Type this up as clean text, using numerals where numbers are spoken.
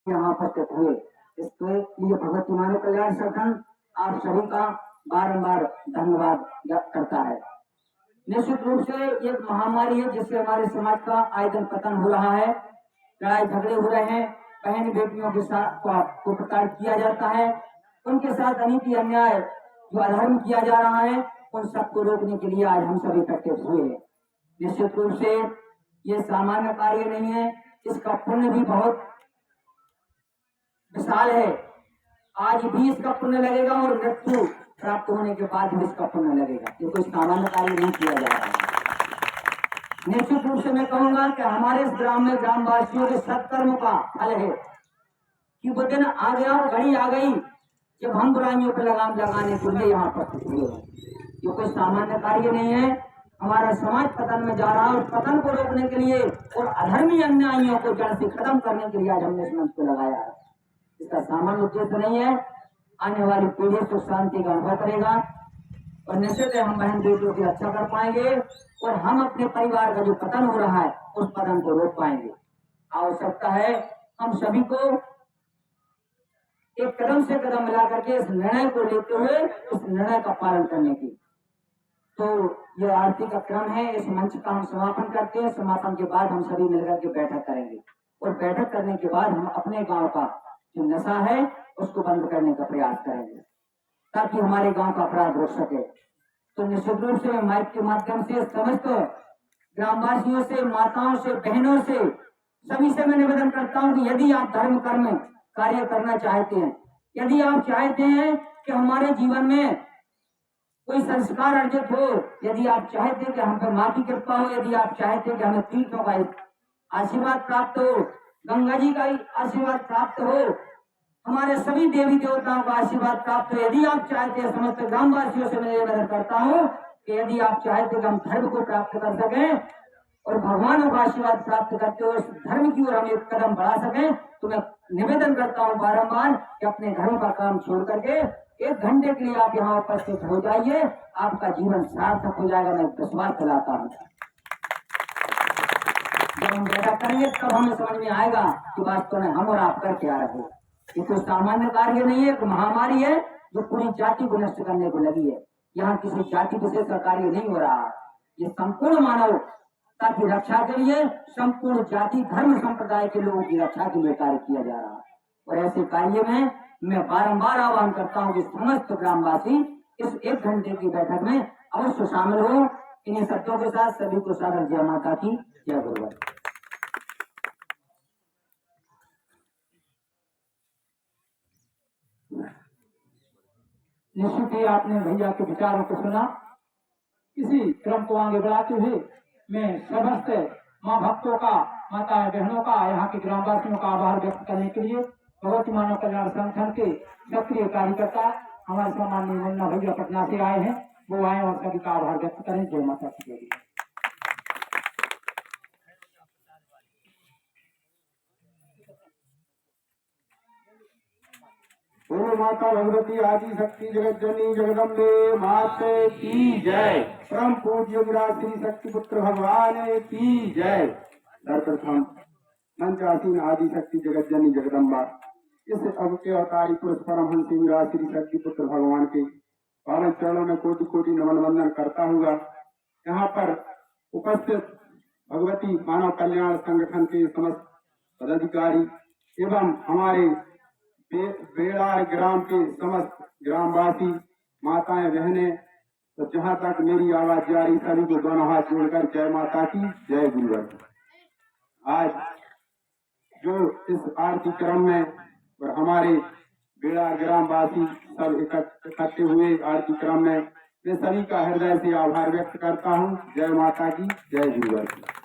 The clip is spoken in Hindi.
यहाँ उपस्थित हुए, इसके लिए भगवती मानव कल्याण संगठन आप सभी का बारंबार धन्यवाद व्यक्त करता है। निश्चित रूप से एक महामारी है जिससे हमारे समाज का आए दिन पतन हो रहा है, लड़ाई झगड़े हो रहे हैं, बहन बेटियों के साथ को प्रताड़ित किया जाता है, उनके साथ अनीति अन्याय जो अधर्म किया जा रहा है, उन सबको रोकने के लिए आज हम सभी एकत्रित हुए हैं। निश्चित रूप से ये सामान्य कार्य नहीं है, इसका पुण्य भी बहुत विशाल है। आज भी इसका पुण्य लगेगा और मृत्यु प्राप्त होने के बाद भी इसका पुण्य लगेगा, ये कोई सामान्य कार्य नहीं किया जा रहा है। निश्चित रूप से मैं कहूंगा कि हमारे इस ग्राम में ग्रामवासियों के सत्कर्म का फल है कि वो दिन आ गया और घड़ी आ गई जब हम बुराइयों पर लगाम लगाने के लिए यहाँ पर हुए हैं। ये कोई सामान्य कार्य नहीं है। हमारा समाज पतन में जा रहा है और पतन को रोकने के लिए और अधर्मी अन्यायियों को जड़ से खत्म करने के लिए आज हमने इस मंच को लगाया है। इसका सामान्य उद्देश्य नहीं है, आने वाली पीढ़ी सुख शांति का अनुभव करेगा और निश्चित हम बहन बेटियों की रक्षा कर पाएंगे और हम अपने परिवार का जो पतन हो रहा है उस पतन को रोक पाएंगे। आवश्यकता है हम सभी को एक कदम से कदम मिला करके इस निर्णय को लेते हुए इस निर्णय का पालन करने की। तो ये आरती का क्रम है, इस मंच का हम समापन करते हैं। समापन के बाद हम सभी मिलकर के बैठक करेंगे और बैठक करने के बाद हम अपने गांव का जो नशा है उसको बंद करने का प्रयास करेंगे ताकि हमारे गांव का अपराध रोक सके। तो निश्चित रूप से मैं माइक के माध्यम से समस्त ग्रामवासियों से, माताओं से, बहनों से, सभी से मैं निवेदन करता हूं कि यदि आप धर्म कर्म कार्य करना चाहते हैं, यदि आप चाहते हैं कि हमारे जीवन में कोई संस्कार अर्जित हो, यदि आप चाहते हैं कि हम पर माँ की कृपा हो, यदि आप चाहते हैं कि हमें तीर्थों का आशीर्वाद प्राप्त हो, गंगा जी का आशीर्वाद प्राप्त हो, हमारे सभी देवी देवताओं का आशीर्वाद प्राप्त हो, यदि आप चाहते हैं, समस्त ग्रामवासियों से मैं निवेदन करता हूँ कि यदि आप चाहते हैं कि हम धर्म को प्राप्त कर सकें और भगवानों का आशीर्वाद प्राप्त करते हुए धर्म की ओर हम एक कदम बढ़ा सकें, तो मैं निवेदन करता हूँ बारंबार कि अपने घरों का काम छोड़ करके 1 घंटे के लिए आप यहाँ उपस्थित हो जाइए, आपका जीवन सार्थक हो जाएगा। मैं विश्वास दिलाता हूँ। जब हम बैठक करेंगे तब हमें समझ में आएगा कि वास्तव में हम और आप कर क्या रहे। ये कोई सामान्य कार्य नहीं है, महामारी है जो पूरी जाति को नष्ट करने को लगी है। यहाँ किसी जाति विशेष का कार्य नहीं हो रहा, ये संपूर्ण मानवता की रक्षा के लिए, संपूर्ण जाति धर्म संप्रदाय के लोगों की रक्षा के लिए कार्य किया जा रहा है। और ऐसे कार्य में मैं बारंबार आह्वान करता हूँ कि समस्त ग्रामवासी इस 1 घंटे की बैठक में अवश्य शामिल हो। इन्हीं शब्दों के साथ सभी को सादर जय माता की, जय गुरुवार। निश्चित ही आपने भैया के विचारों को सुना। इसी क्रम को आगे बढ़ाते हुए मैं समस्त माँ भक्तों का, माता बहनों का, यहाँ के ग्रामवासियों का आभार व्यक्त करने के लिए भगवती मानव कल्याण संगठन के सक्रिय कार्यकर्ता हमारे सामान्य मुन्ना भैया पटना से आए हैं, वो आए और सभी का आभार व्यक्त करें। जय माता की जय। बोलो माता भगवती आदि शक्ति जगत जननी जगदम्बे माते की जय। परम पूज्य श्री शक्ति पुत्र भगवान की जय। सर्वप्रथम मंचासीन आदि शक्ति जगत जननी जगदम्बा इस अब के अवतारी पुरुष परमहंस श्री शक्ति पुत्र भगवान के पावन चरणों में कोटि कोटि नमन वंदन करता हुआ यहाँ पर उपस्थित भगवती मानव कल्याण संगठन के समस्त पदाधिकारी एवं हमारे बेड़ार ग्राम के समस्त ग्रामवासी, माताएं, बहनें, तो जहाँ तक मेरी आवाज जा रही सभी को दोनों हाथ जोड़कर जय माता की, जय गुरुवार। आज जो इस आरती क्रम में और हमारे बेड़ार ग्रामवासी सब इकट्ठे हुए आरती क्रम में मैं सभी का हृदय से आभार व्यक्त करता हूँ। जय माता की, जय गुरुवार।